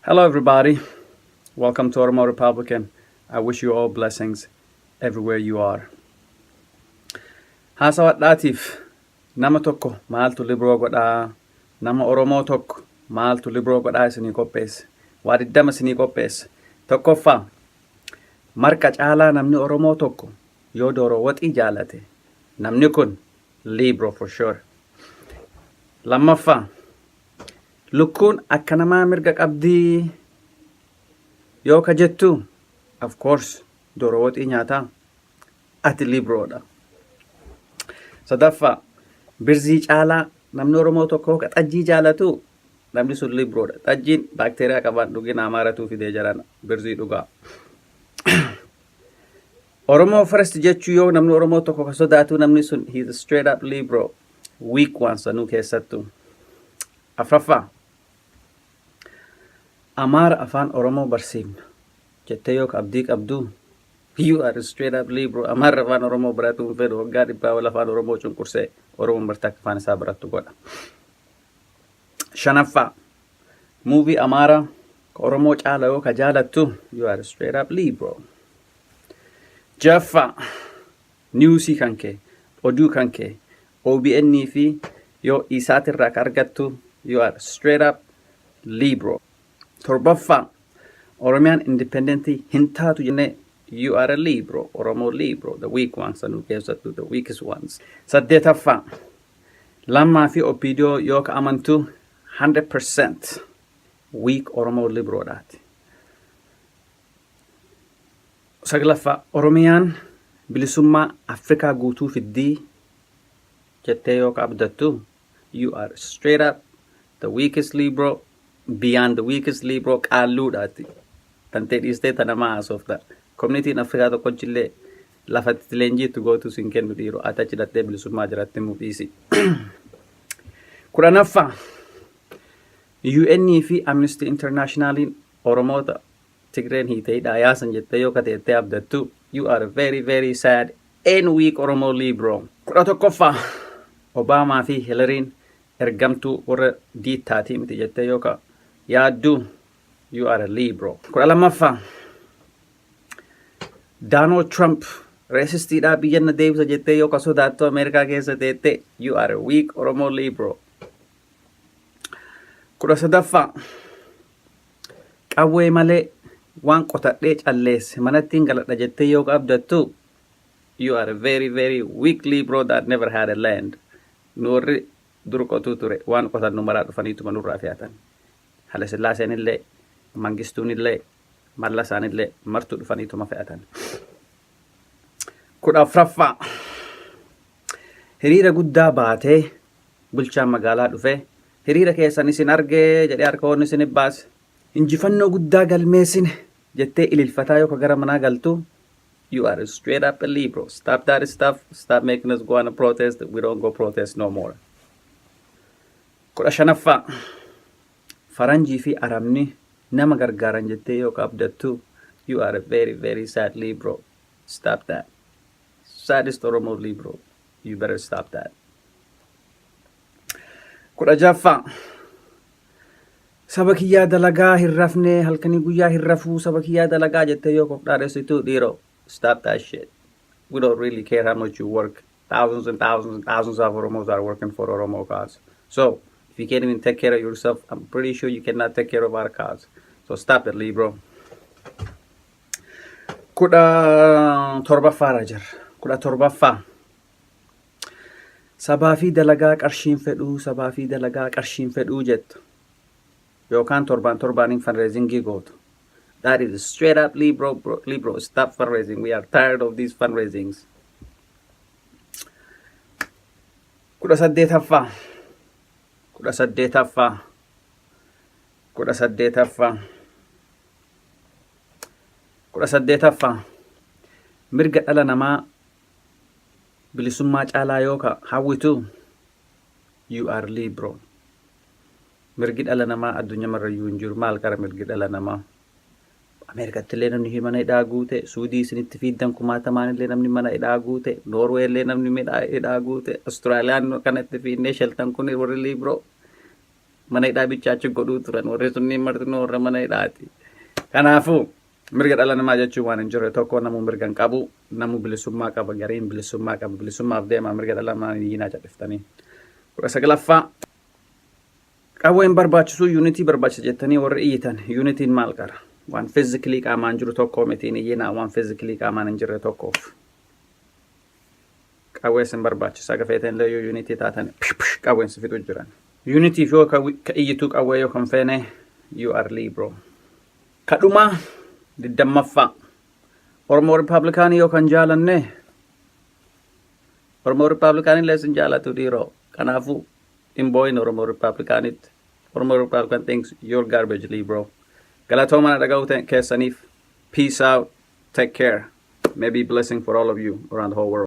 Hello, everybody. Welcome to Oromo Republican. I wish you all blessings everywhere you are. Haasawadhaatiif nama tokko maaltu libroo godhaa? Nama Oromoo tokko maaltu libroo godhaa isinii qopheesse? Waa 20 isinii qopheesse. Tokkoffaa, marqa caalaa namni Oromoo tokko yoo dooroo waxii jaalate, namni kun libro for sure. Lammaffaa, lukkuun akka namaa mirga qabdii yoo ka jettu, of course, dooroo waxii nyaataa ati libroodha. Sadaffaa, birzii caalaa namni Oromoo tokko ka xajjii jaalatu, namni sun libroodha. Xajjiin baakteeriyaa qabaan dhugina amaaratuu fidee jiran birzii dhugaa. Oromoo first jechuu yoo namni Oromoo tokko ka sodaatu, namni sun he's a straight up libro. Weak one sanuu keessattu. Afraffaa, Amaara afaan Oromoo barsiifna jettee yoo abdii qabdu, you are a straight up libro. Amaara afaan Oromoo baratuun fedhu waggaa dhibbaa wal afaan Oromoo cunqursee Oromoon bartaa akka afaan isaa barattu godha. Shanaffaa, movie Amaara ka Oromoo caala yoo ka jaalattu, you are a straight up libro. Jaffaa, newsii kan kee, oduu kan kee, OBN fi yoo isaatirraa ka argattu, you are straight up libro. Torbaffaa, Oromiyaan independentii hin taatu jennee, you are a libro, Oromo libro, the weak ones sanuu keessattu, the weakest ones. Saddeetaffaa, Lammaa fi Opiidiyoo yoo ka amantu 100% weak Oromo libroodhaati. Saglaffaa, Oromiyaan bilisummaa Afrikaa guutuu fiddii jettee yoo ka abdattu, you are straight up the weakest libro, beyond the weakest libro, qaalluudhaati. Tantee dhiistee tanamaa haasofta. Communitiin Afrikaa tokkochillee lafatti leenjiitu gootu sin kennu dhiiroo, ati achi dhattee bilisummaa jiraatti mudhiisi. Kudhanaffaa, UN fi Amnesty Internationaliin Oromoota Tigreen hiiteedhaa yaasan jettee yoo kateettee abdattu, you are a very very sad and weak Oromo libro. 11ffaa, Obaamaa fi Hilariin ergamtuu warra diittaatii miti jettee yoo ka yaaddu, you are a libro. 12ffaa, Donald Trump resistiidhaa biyyanna deebisa jettee yoo ka sodaattu Ameerikaa keessa teette, you are a weak Oromo libro. 13ffaa, qawwee malee waan qotadhee calleesse manattiin galadha jettee yoo ka abdattu, you are a very very weak libro that never had a land. Nuurri dur qotuu ture waan qotannu maraa dhufaniituma nurraa fe'atan. Haile Sillaaseen illee, Mangistuun illee, Mallasaan illee martuu dhufaniituma fe'atan. 14ffaa, hiriira guddaa baatee bulchaan magaalaa dhufee, hiriira keessan isin argee jedhee harkawoonni isin baase, injifannoo guddaa galmeessine jettee ililfataa yoo ka gara manaa galtu, you are straight up a libro. Stop that stuff. Stop making us go on a protest. We don't go protest no more. 15ffaa, faranjii fi arabni nama gargaaran jettee yoo ka abdattu, you are a very very sad libro. Stop that. Saddest Oromo libro. You better stop that. 16ffaa, saba kiyyaa dalagaa hin rafne halkanii guyyaa hin rafuu saba kiyyaa dalagaa jettee yoo of dhaadheessitu dhiiroo, stop that shit. We don't really care how much you work. Thousands and thousands and thousands of Oromos are working for Oromo cause. So, if you can't even take care of yourself, I'm pretty sure you cannot take care of our cause. So stop it, libro. 17ffaa jira. 17ffaa, sabaa fi dalagaa qarshiin fedhuu, sabaa fi dalagaa qarshiin fedhuu jettu. Yookaan torbaaniin fundraisingii gootu. That is straight up libro, libro. Stop fundraising. We are tired of these fundraisings. 18ffaa, 18ffaa, 18ffaa, 18ffaa, mirga dhala namaa bilisummaa caalaa yoo ka hawwitu, you are libro. Mirgi dhala namaa addunyaa marrayyuu hin jiru. Maal qara mirgi dhala namaa? Ameerikatti illee namni mana hidhaa guute, Suudii isinitti fiiddan 1000 illee namni mana hidhaa guute, Noorwee illee namni hidhaa guute, Austraaliyaan kanatti fiinnee sheltan kun warri libro. mana hidhaa bichaachuun godhuu turan warri sunniin martinuu warra mana hidhaati. Kanaafuu mirga dhala namaa jechuun waan hin jirre tokko namuu mirga hin qabu, namuu bilisummaa qaba, gariin bilisummaa qaba, bilisummaaf deemaa mirga dhala namaa hiinaa jedhiftanii. 19ffaa qawween barbaachisu yuunitii barbaachisa jettanii warri iyyitan yuunitiin maal qara? Waan fiizikilii qaamaan jiru tokko mitiin iyyinaa waan fiizikilii qaamaan hin jirre tokkoof. Qawwee sin barbaachisa gafeeteen illee yoo yuunitii taatan qawween si fixu jiran. Yuunitiif yoo ka iyyituu qawwee yoo kan feene you are libro. Kadhumaa 20ffaa Oromoo Rippaabilikaanii yoo kan jaalanne Oromoo Rippaabilikaanii illee sin jaalatu dhiiroo. Kanaafuu in booyin Oromoo Rippaabilikaanitti. Oromoo Rippaabilikaan thinks you're garbage, libro. Galatooma na dhaga'uu keessaniif. Peace out. Take care. May be blessing for all of you around the whole world.